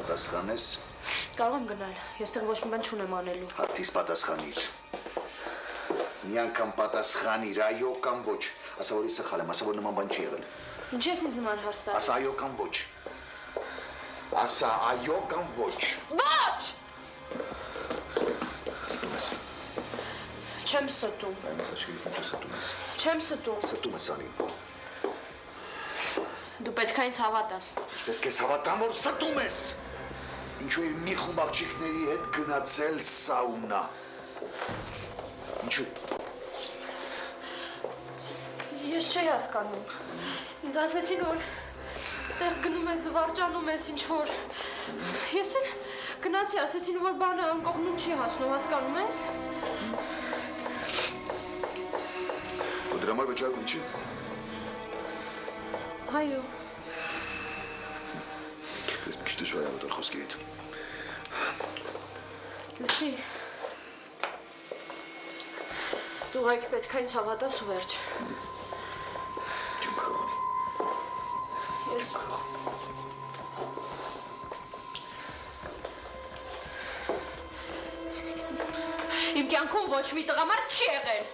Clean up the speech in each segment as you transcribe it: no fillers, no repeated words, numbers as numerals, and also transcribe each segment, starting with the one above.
պատասխանես։ Կարող եմ գնալ, ես տեղ ոչ մի բան չունեմ անելու։ Հարցիս պատասխանիր։ Մի անգամ պատասխանիր, այո կամ ոչ։ Ասա, որ ես սխալ եմ, ասա, որ նման բան չի եղել։ Ինչ ես ինձ նման հարց տալիս։ Ասա այո կամ ոչ։ Ասա այո կամ ոչ։ Ոչ! Ստում ես։ Չեմ ստում։ Այս աչքերից ինչ ստում ես։ Չեմ ստում։ Ստում ես անի։ Դու պետք է ինձ հավատաս։ Ինչպես քեզ հավատամ, որ ստում ես։ Ինչու էր մի խումբ աղջիկների հետ գնացել սաունա։ Ինչու։ Ես չի հասկանում։ Ինձ ասեցին, որ տեղ գնում ես, զվարճանում ես ինչ-որ։ Ես էլ գնացի, ասեցին, որ բանը անկողնում չի հասնում, հասկանում ես։ Ու դրա համար վճարում չի։ Այո։ Ես մի քիչ դժվար է մտել խոսքերիդ։ Լսի։ Դու ուղղակի պետք է ինձ հավատաս ու վերջ։ Չեմ կարող անի։ Ես կարող։ Իմ կյանքում ոչ մի տղամարդ չի եղել։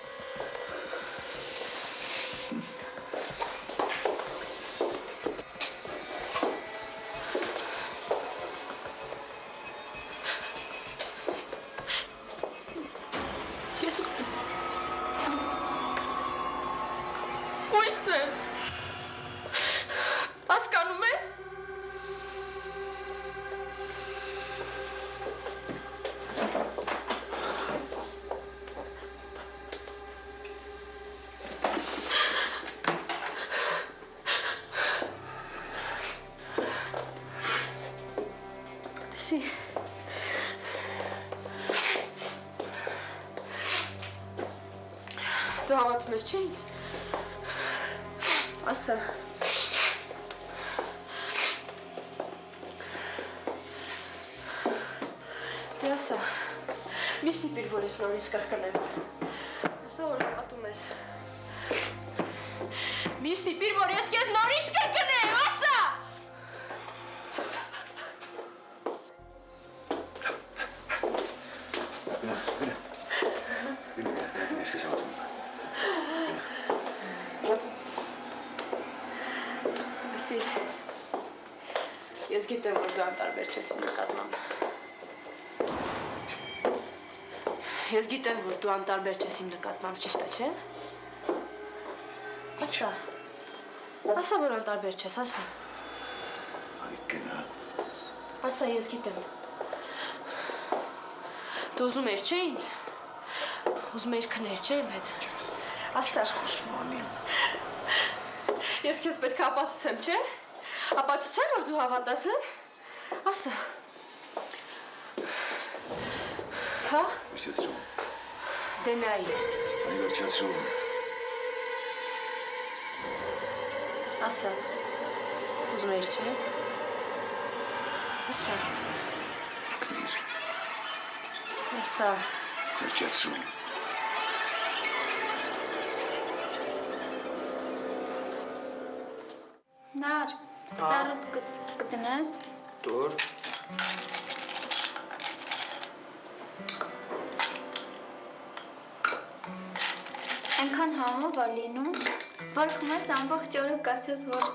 Ես կույս եմ։ Հասկանում ես։ Լսի։ Դու հավատում ես չէ ինձ։ Ասա։ Դե ասա։ Մի սիպիր, որ ես նորից կրկնեմ։ Ասա, որ հավատում ես։ Մի սիպիր, որ ես քեզ նորից կրկնեմ, ասա։ Ես քեզ հավատում եմ։ Լսի, ես գիտեմ, որ դու անտարբեր չես իմ նկատմամբ։ Ես գիտեմ, որ դու անտարբեր չես իմ նկատմամբ, ճիշտ է, չէ՞։ Ասա։ Ասա, որ անտարբեր չես, ասա։ Այ գնա։ Ասա, ես գիտեմ։ Դու ուզում ես, չէ՞ ինձ։ Ուզում ես քներ, չէ՞ իմ հետ։ Ասա։ Խոսում անի։ Ես քեզ պետք է ապացուցեմ, չէ՞։ Ապացուցեմ, որ դու հավատաս, հա՞։ Ասա։ Հա։ Վերջացրու։ Դե նայի։ Այ վերջացրու։ Ասա։ Ուզում ես, չէ՞։ Ասա։ Քնիր։ Ասա։ Վերջացրու։ Նար, սառից կտնես։ Դուր։ Այնքան համով է լինում, որ խմես ամբողջ օրը կասես, որ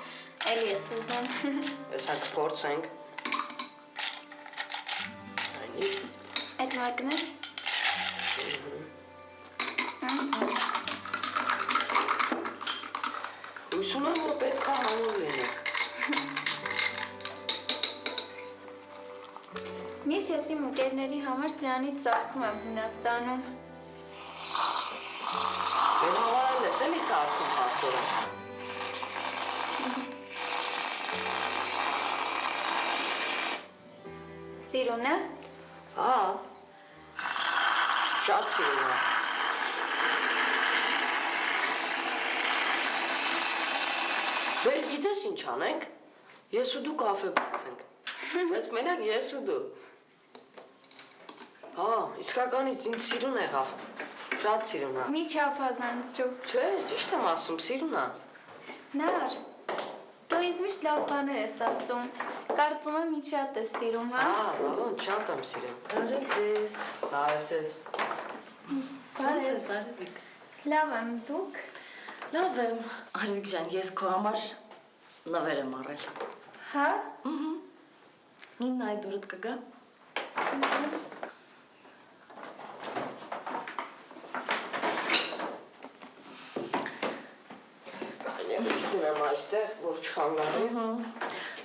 էլի ես ուզում։ Ես հա կփորձենք։ Այնի։ Այդ մեկն է։ Հույս ունեմ, որ պետք է համով լինի։ Միշտ ես իմ ընկերների համար սրանից սարքում եմ Հունաստանում։ Մեր համար էլ ես էլի սարքում փաստորը։ Սիրուն է։ Հա։ Շատ սիրուն է։ Բեր գիտես ինչ անենք։ Ես ու դու կաֆե բացենք։ Բայց մենակ ես ու դու։ Հա, իսկականից ինձ սիրուն եղավ։ Շատ սիրուն է։ Մի չափազանցրու։ Չէ, ճիշտ եմ ասում, սիրուն է։ Նար, Դու ինձ միշտ լավ բաներ ես ասում։ Կարծում եմ ինձ շատ ես սիրում, հա։ Ոնց շատ եմ սիրում։ Բարև ձեզ։ Բարև ձեզ։ Բարև։ Արևիկ։ Լավ եմ, դուք։ Լավ եմ, Արևիկ ջան, ես քո համար նվեր եմ առել։ Հա։ Ինն այդ դուրդ կգա։ Ես դրեմ այստեղ, որ չխանգարի։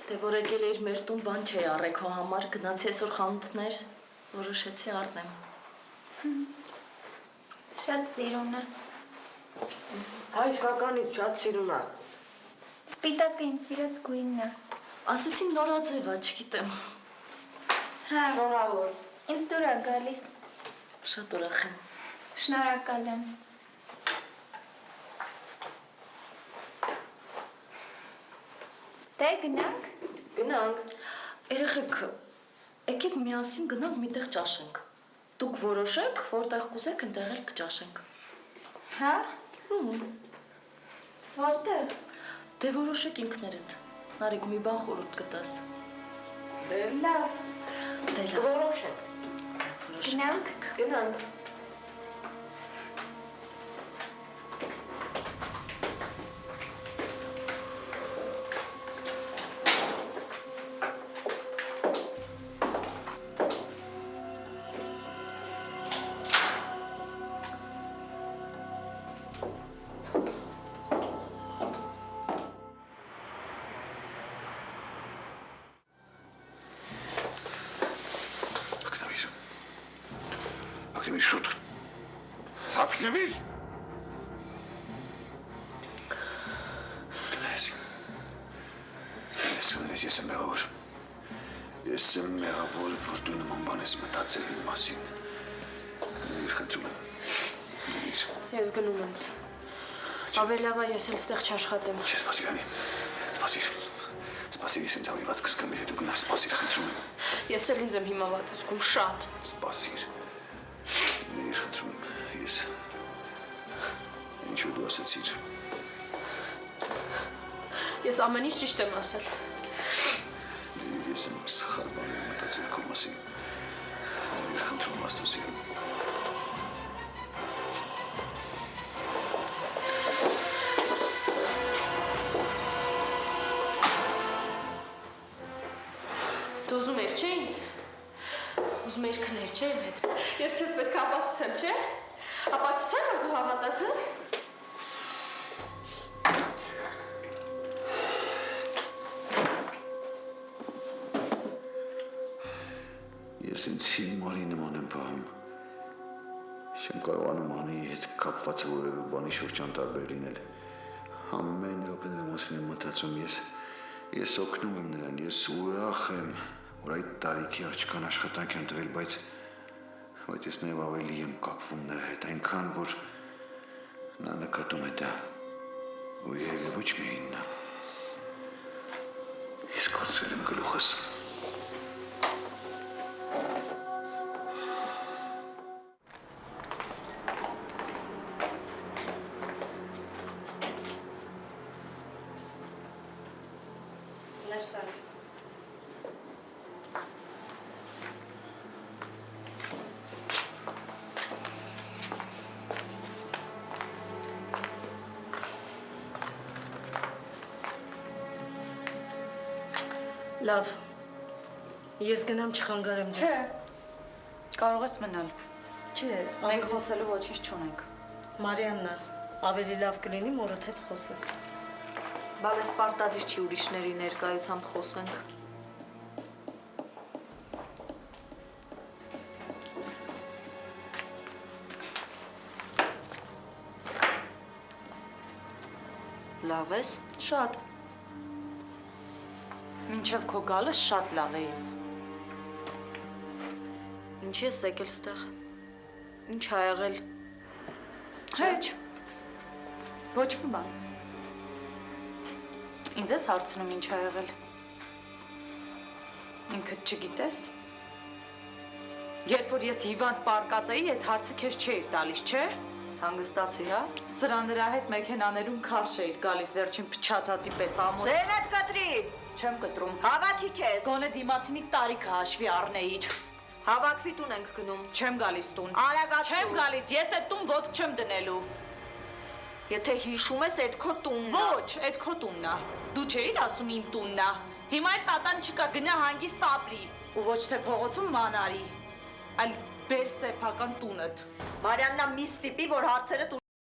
Դե որ եկել էիր մեր տուն, բան չի առել քո համար, գնացի այսօր խանութներ, որոշեցի առնեմ։ Շատ սիրուն է։ Հա, իսկականից շատ սիրուն է։ Սպիտակը իմ սիրած գույնն է։ Ասեցին նորաձև է, չգիտեմ։ Հա, Շնորհավոր։ ինձ դուր է գալիս։ Շատ ուրախ եմ։ Շնորհակալ եմ։ Դե գնանք։ Գնանք։ Երեխեք, եկեք միասին գնանք միտեղ ճաշենք։ Դուք որոշեք, որտեղ կուզեք, այնտեղ էլ կճաշենք։ Հա։ Որտեղ։ Դե որոշեք ինքներդ։ Նարեկ մի բան խորհուրդ կտաս։ Դե Լավ։ Դե լավ, որոշենք։ որոշեք։ Գնանք։ Ակնևիր շուտ։ Ակնևիր։ Գնես, ես եմ մեղավոր։ Ես եմ մեղավոր, որ դու նման բան ես մտածել իմ մասին։ Նվիր խնդրում եմ։ Նվիր։ Ես գնում եմ։ Ավելի լավ է ես էլ ստեղ չաշխատեմ։ Չէ, սպասիր անի։ Սպասիր։ Սպասիր, ես ինձ ավելի վատ կսկամ, եթե դու գնաս, սպասիր, խնդրում եմ։ Ես էլ ինձ եմ հիմա վատ զգում շատ։ Սպասիր։ Նվիր խնդրում եմ, ես։ Ինչու դու ասեցիր։ Ես ամեն ինչ ճիշտ եմ ասել։ Ես եմ սխալ բաներ մտածել քո մասին։ Նվիր խնդրում եմ, Աստծո սիրում։ Դու ուզում ես չէ ինձ։ Ուզում ես քներ չէ իմ հետ։ Ես քեզ պետք է ապացուցեմ, չէ։ Ապացուցեմ, որ դու հավատաս, հա։ Ես ինձ հիմարի նման եմ պահում։ Չեմ կարողանում անի հետ կապված որևէ բանի շուրջ անտարբեր լինել։ Ամեն րոպե նրա մասին եմ մտածում, ես օգնում եմ նրան, ես ուրախ եմ, որ այդ տարիքի աղջկան աշխատանք եմ տվել, բայց ես նաև ավելի եմ կապվում նրա հետ, այնքան, որ նա նկատում է դա, ու երևի ոչ միայն նա։ Ես կորցրել եմ գլուխս։ Լավ, ես գնամ չխանգարեմ ձեզ։ Չէ, կարող ես մնալ։ Չէ, Մենք խոսելու ոչինչ չունենք։ Մարիաննա, ավելի լավ կլինի մորդ հետ խոսես։ Բալես պարտադիր չի ուրիշների ներկայությամբ խոսենք։ Լավ ես։ Շատ։ Մինչև քո գալը շատ լավ էի։ Ինչ ես եկել ստեղ։ Ինչ ա եղել։ Հեչ։ Ոչ մի բան։ Ինձ ես հարցնում ինչ ա եղել։ Ինքդ չգիտես։ Երբ որ ես հիվանդ պարկած էի, այդ հարցը քեզ չէր տալիս, չէ՞։ Հանգստացի, հա։ Սրա նրա հետ մեքենաներում քարշ էիր գալիս վերջին փչացածի պես ամոթ։ Ձեն հետ կտրի։ Չեմ կտրում։ Հավաքի քեզ։ Գոնե դիմացինի տարիքը հաշվի առնեիր։ Հավաքվի տուն ենք գնում։ Չեմ գալիս տուն։ Արագացու։ Չեմ գալիս, ես այդ տուն ոտք չեմ դնելու։ Եթե հիշում ես, այդ քո տունն է։ Ոչ, այդ քո տունն է։ Դու չէիր ասում իմ տունն է։ Հիմա այդ տատան չկա, գնա հանգիստ ապրի։ Ու ոչ թե փողոցում մանարի, այլ բեր սեփական տունդ։ Մարիաննա մի ստիպի, որ հարցերը